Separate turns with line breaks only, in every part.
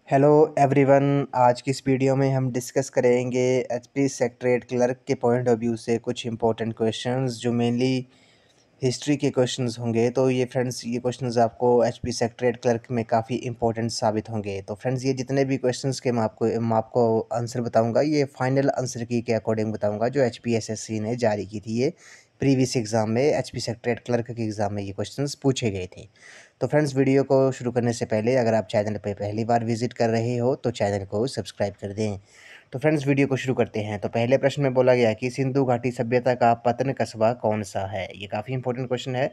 Hello everyone. आज की इस वीडियो में हम डिस्कस करेंगे एचपी सेक्रेटरीट क्लर्क के पॉइंट ऑफ व्यू से कुछ इंपॉर्टेंट क्वेश्चंस जो मेनली हिस्ट्री के क्वेश्चंस होंगे। तो ये फ्रेंड्स, ये क्वेश्चंस आपको एचपी सेक्रेटरीट क्लर्क में काफ़ी इंपॉर्टेंट साबित होंगे। तो फ्रेंड्स, ये जितने भी क्वेश्चंस के मैं आपको आंसर बताऊंगा, ये फाइनल आंसर की के अकॉर्डिंग बताऊंगा जो एचपीएसएससी ने जारी की थी। ये प्रीवियस एग्ज़ाम में एचपी सेक्रेटरीट क्लर्क के एग्ज़ाम में ये क्वेश्चंस पूछे गए थे। तो फ्रेंड्स, वीडियो को शुरू करने से पहले अगर आप चैनल पर पहली बार विजिट कर रहे हो तो चैनल को सब्सक्राइब कर दें। तो फ्रेंड्स, वीडियो को शुरू करते हैं। तो पहले प्रश्न में बोला गया कि सिंधु घाटी सभ्यता का पतन कस्बा कौन सा है। ये काफ़ी इंपॉर्टेंट क्वेश्चन है।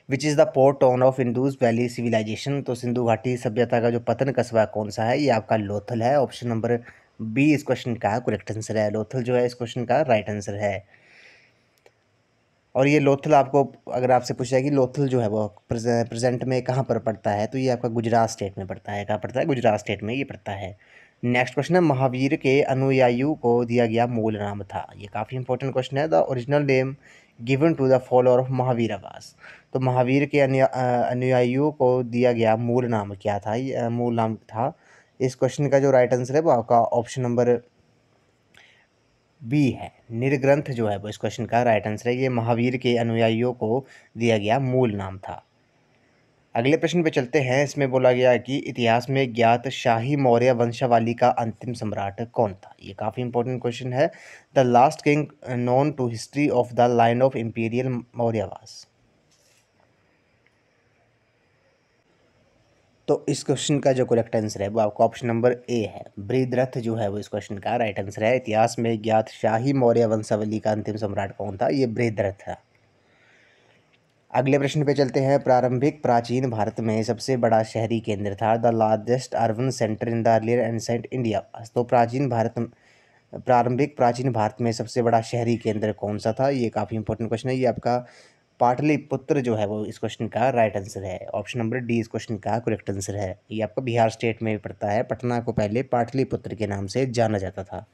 Which is the port town of Indus valley civilization. तो सिंधु घाटी सभ्यता का जो पतन कस्बा कौन सा है, ये आपका लोथल है। ऑप्शन नंबर बी इस क्वेश्चन का करेक्ट आंसर है। लोथल जो है इस क्वेश्चन का राइट आंसर है। और ये लोथल आपको अगर आपसे पूछा है कि लोथल जो है वो प्रेजेंट में कहाँ पर पड़ता है, तो ये आपका गुजरात स्टेट में पड़ता है। कहाँ पड़ता है? गुजरात स्टेट में ये पड़ता है। नेक्स्ट क्वेश्चन है, महावीर के अनुयायियों को दिया गया मूल नाम था। ये काफ़ी इंपॉर्टेंट क्वेश्चन है। The original name given to the follower of Mahavir was. तो महावीर के अनुयायियों को दिया गया मूल नाम क्या था? ये मूल नाम था। इस क्वेश्चन का जो राइट आंसर है वो आपका ऑप्शन नंबर बी है। निर्ग्रंथ जो है वो इस क्वेश्चन का राइट आंसर है। ये महावीर के अनुयायियों को दिया गया मूल नाम था। अगले प्रश्न पे चलते हैं। इसमें बोला गया है कि इतिहास में ज्ञात शाही मौर्य वंशावली का अंतिम सम्राट कौन था। ये काफ़ी इंपॉर्टेंट क्वेश्चन है। The last king known to history of the line of imperial Mauryas. तो इस क्वेश्चन का जो करेक्ट आंसर है वो आपका ऑप्शन नंबर ए है। बृहद्रथ जो है वो इस क्वेश्चन का राइट आंसर है। इतिहास में ज्ञात शाही मौर्य वंशावली का अंतिम सम्राट कौन था? ये बृहद्रथ था। अगले प्रश्न पे चलते हैं। प्रारंभिक प्राचीन भारत में सबसे बड़ा शहरी केंद्र था। The largest urban centre in the earlier ancient India. तो प्रारंभिक प्राचीन भारत में सबसे बड़ा शहरी केंद्र कौन सा था? ये काफ़ी इंपॉर्टेंट क्वेश्चन है। ये आपका पाटलिपुत्र जो है वो इस क्वेश्चन का राइट आंसर है। ऑप्शन नंबर डी इस क्वेश्चन का करेक्ट आंसर है। ये आपका बिहार स्टेट में पड़ता है। पटना को पहले पाटलिपुत्र के नाम से जाना जाता था।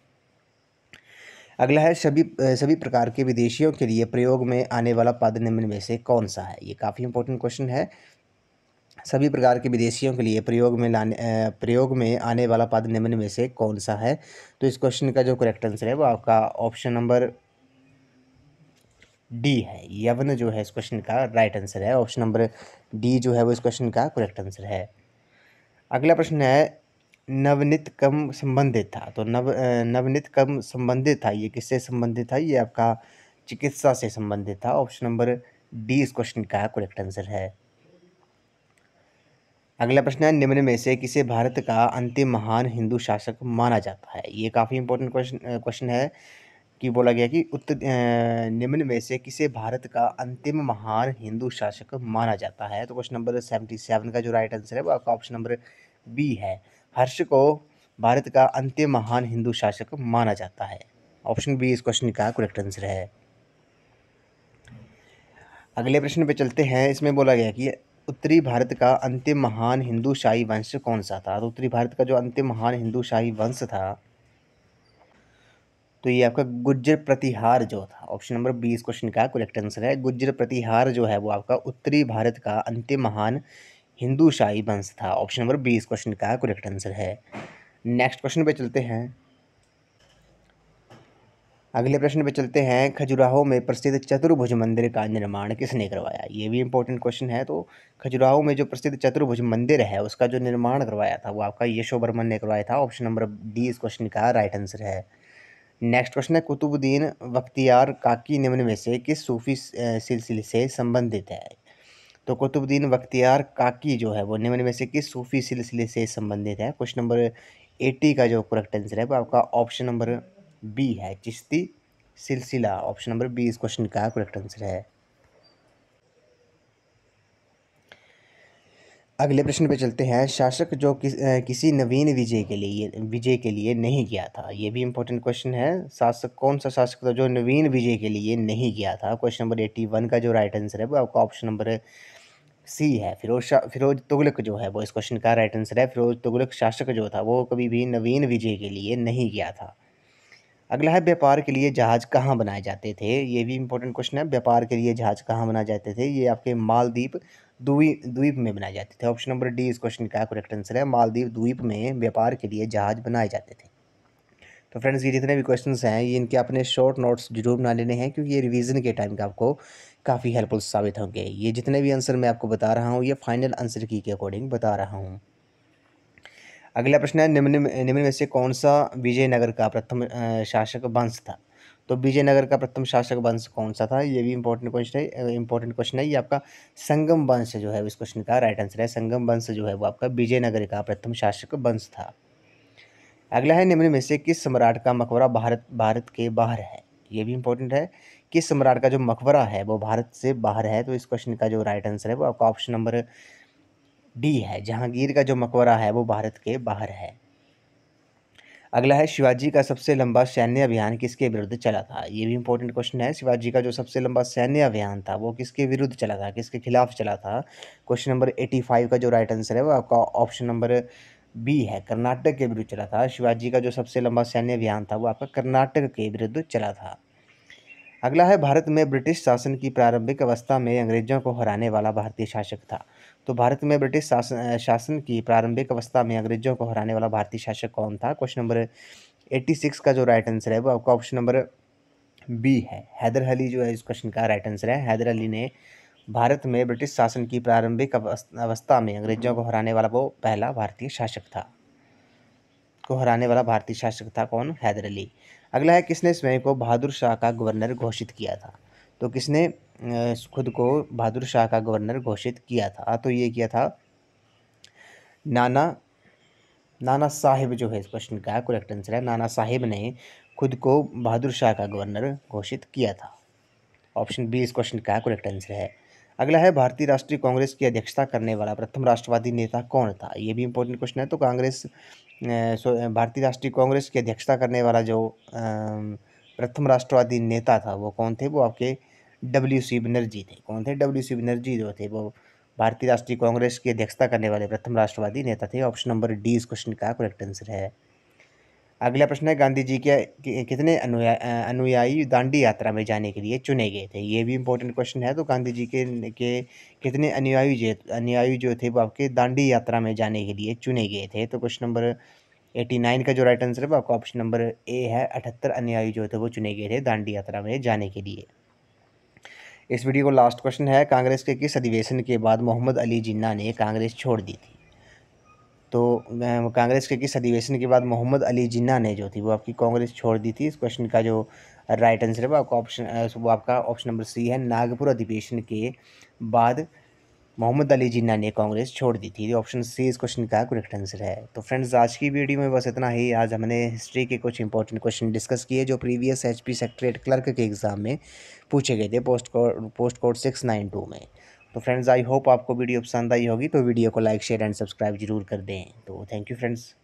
अगला है, सभी प्रकार के विदेशियों के लिए प्रयोग में आने वाला पद निम्न में से कौन सा है। ये काफ़ी इंपॉर्टेंट क्वेश्चन है। सभी प्रकार के विदेशियों के लिए प्रयोग में आने वाला पद निम्न में से कौन सा है। तो इस क्वेश्चन का जो करेक्ट आंसर है वो आपका ऑप्शन नंबर डी है। यवन जो है इस क्वेश्चन का राइट आंसर है। ऑप्शन नंबर डी जो है वो इस क्वेश्चन का करेक्ट आंसर है। अगला प्रश्न है, नवनीत कम संबंधित था। तो नवनीत कम संबंधित था, ये किससे संबंधित था? ये आपका चिकित्सा से संबंधित था। ऑप्शन नंबर डी इस क्वेश्चन का करेक्ट आंसर है। अगला प्रश्न है, निम्न में से किसे भारत का अंतिम महान हिंदू शासक माना जाता है। ये काफ़ी इंपॉर्टेंट क्वेश्चन है कि बोला गया कि निम्न में से किसे भारत का अंतिम महान हिंदू शासक माना जाता है। तो क्वेश्चन नंबर 77 का जो राइट आंसर है वो आपका ऑप्शन नंबर बी है। हर्ष को भारत का अंतिम महान हिंदू शासक माना जाता है। ऑप्शन बी इस क्वेश्चन का करेक्ट आंसर है। अगले प्रश्न पे चलते हैं। इसमें बोला गया कि उत्तरी भारत का अंतिम महान हिंदू शाही वंश कौन सा था। तो उत्तरी भारत का जो अंतिम महान हिंदू शाही वंश था, तो ये आपका गुज्जर प्रतिहार जो था। ऑप्शन नंबर बी इस क्वेश्चन का करेक्ट आंसर है। गुज्जर प्रतिहार जो है वो आपका उत्तरी भारत का अंतिम महान हिंदू शाही वंश था। ऑप्शन नंबर बी इस क्वेश्चन का करेक्ट आंसर है। नेक्स्ट क्वेश्चन पे चलते हैं। अगले प्रश्न पे चलते हैं। खजुराहो में प्रसिद्ध चतुर्भुज मंदिर का निर्माण किसने करवाया। ये भी इंपॉर्टेंट क्वेश्चन है। तो खजुराहो में जो प्रसिद्ध चतुर्भुज मंदिर है उसका जो निर्माण करवाया था वो आपका यशोवर्मन ने करवाया था। ऑप्शन नंबर डी इस क्वेश्चन का राइट आंसर है। नेक्स्ट क्वेश्चन है, कुतुबुद्दीन बख्तियार काकी निम्न में से किस सूफी सिलसिले से संबंधित है। तो कुतुबुद्दीन बख्तियार काकी जो है वो निम्न में से किस सूफी सिलसिले से संबंधित है। क्वेश्चन नंबर 80 का जो करेक्ट आंसर है वो आपका ऑप्शन नंबर बी है, चिश्ती सिलसिला। ऑप्शन नंबर बी इस क्वेश्चन का करेक्ट आंसर है। अगले प्रश्न पे चलते हैं। शासक जो किसी नवीन विजय के लिए नहीं गया था। ये भी इंपॉर्टेंट क्वेश्चन है। शासक कौन सा शासक था जो नवीन विजय के लिए नहीं गया था। क्वेश्चन नंबर 81 का जो राइट आंसर है वो आपका ऑप्शन नंबर सी है। फिरोज तुगलक जो है वो इस क्वेश्चन का राइट आंसर है। फिरोज तुगलक शासक जो था वो कभी भी नवीन विजय के लिए नहीं गया था। अगला है, व्यापार के लिए जहाज कहाँ बनाए जाते थे। ये भी इंपॉर्टेंट क्वेश्चन है। व्यापार के लिए जहाज कहाँ बनाए जाते थे। ये आपके मालदीप, द्वीप में बनाए जाते थे। ऑप्शन नंबर डी इस क्वेश्चन का करेक्ट आंसर है। मालदीव द्वीप में व्यापार के लिए जहाज बनाए जाते थे। तो फ्रेंड्स, ये जितने भी क्वेश्चंस हैं ये इनके अपने शॉर्ट नोट्स जरूर बना लेने हैं, क्योंकि ये रिवीजन के टाइम का आपको काफ़ी हेल्पफुल साबित होंगे। ये जितने भी आंसर मैं आपको बता रहा हूँ ये फाइनल आंसर की के अकॉर्डिंग बता रहा हूँ। अगला प्रश्न है, निम्न में से कौन सा विजयनगर का प्रथम शासक वंश था? तो विजयनगर का प्रथम शासक वंश कौन सा था? ये भी इंपॉर्टेंट क्वेश्चन है। ये आपका संगम वंश जो है इस क्वेश्चन का राइट आंसर है। संगम वंश जो है वो आपका विजयनगर का प्रथम शासक वंश था। अगला है, निम्न में से किस सम्राट का मकबरा भारत के बाहर है? ये भी इंपॉर्टेंट है। किस सम्राट का जो मकबरा है वो भारत से बाहर है? तो इस क्वेश्चन का जो राइट आंसर है वो आपका ऑप्शन नंबर डी है। जहांगीर का जो मकबरा है वो भारत के बाहर है। अगला है, शिवाजी का सबसे लंबा सैन्य अभियान किसके विरुद्ध चला था? ये भी इंपॉर्टेंट क्वेश्चन है। शिवाजी का जो सबसे लंबा सैन्य अभियान था वो किसके विरुद्ध चला था, किसके खिलाफ चला था? क्वेश्चन नंबर 85 का जो राइट आंसर है वो आपका ऑप्शन नंबर बी है, कर्नाटक के विरुद्ध चला था। शिवाजी का जो सबसे लंबा सैन्य अभियान था वो आपका कर्नाटक के विरुद्ध चला था। अगला है, भारत में ब्रिटिश शासन की प्रारंभिक अवस्था में अंग्रेजों को हराने वाला भारतीय शासक था। तो भारत में ब्रिटिश शासन की प्रारंभिक अवस्था में अंग्रेजों को हराने वाला भारतीय शासक कौन था? क्वेश्चन नंबर 86 का जो राइट आंसर है वो आपका ऑप्शन नंबर बी है, हैदर अली जो है इस क्वेश्चन का राइट आंसर है। हैदर अली ने भारत में ब्रिटिश शासन की प्रारंभिक अवस्था में अंग्रेजों को हराने वाला वो पहला भारतीय शासक था। कौन? हैदर अली। अगला है, किसने स्वयं को बहादुर शाह का गवर्नर घोषित किया था? तो किसने खुद को बहादुर शाह का गवर्नर घोषित किया था? तो ये किया था नाना साहिब जो है इस क्वेश्चन का करेक्ट आंसर है। नाना साहिब ने खुद को बहादुर शाह का गवर्नर घोषित किया था। ऑप्शन बी इस क्वेश्चन का करेक्ट आंसर है। अगला है, भारतीय राष्ट्रीय कांग्रेस की अध्यक्षता करने वाला प्रथम राष्ट्रवादी नेता कौन था? ये भी इंपॉर्टेंट क्वेश्चन है। तो भारतीय राष्ट्रीय कांग्रेस की अध्यक्षता करने वाला जो प्रथम राष्ट्रवादी नेता था वो कौन थे? वो आपके WC बनर्जी थे। कौन थे? WC बनर्जी जो थे वो भारतीय राष्ट्रीय कांग्रेस की अध्यक्षता करने वाले प्रथम राष्ट्रवादी नेता थे। ऑप्शन नंबर डी इस क्वेश्चन का करेक्ट आंसर है। अगला प्रश्न है, गांधी जी के कितने अनुयायी दांडी यात्रा में जाने के लिए चुने गए थे? ये भी इंपॉर्टेंट क्वेश्चन है। तो गांधी जी के कितने अनुयायी जो थे वो आपके दांडी यात्रा में जाने के लिए चुने गए थे? तो क्वेश्चन नंबर 89 का जो राइट आंसर है वो आपका ऑप्शन नंबर ए है। 78 अनुयायी जो थे वो चुने गए थे दांडी यात्रा में जाने के लिए। इस वीडियो को लास्ट क्वेश्चन है, कांग्रेस के किस अधिवेशन के बाद मोहम्मद अली जिन्ना ने कांग्रेस छोड़ दी थी? तो कांग्रेस के किस अधिवेशन के बाद मोहम्मद अली जिन्ना ने जो थी वो आपकी कांग्रेस छोड़ दी थी? इस क्वेश्चन का जो राइट आंसर है वो आपका ऑप्शन नंबर सी है। नागपुर अधिवेशन के बाद मोहम्मद अली जिन्ना ने कांग्रेस छोड़ दी थी। ऑप्शन सी इस क्वेश्चन का करेक्ट आंसर है। तो फ्रेंड्स, आज की वीडियो में बस इतना ही। आज हमने हिस्ट्री के कुछ इंपॉर्टेंट क्वेश्चन डिस्कस किए जो प्रीवियस HP सेक्रेटरीट क्लर्क के एग्ज़ाम में पूछे गए थे पोस्ट कोड 692 में। तो फ्रेंड्स, आई होप आपको वीडियो पसंद आई होगी। तो वीडियो को लाइक शेयर एंड सब्सक्राइब जरूर कर दें। तो थैंक यू फ्रेंड्स।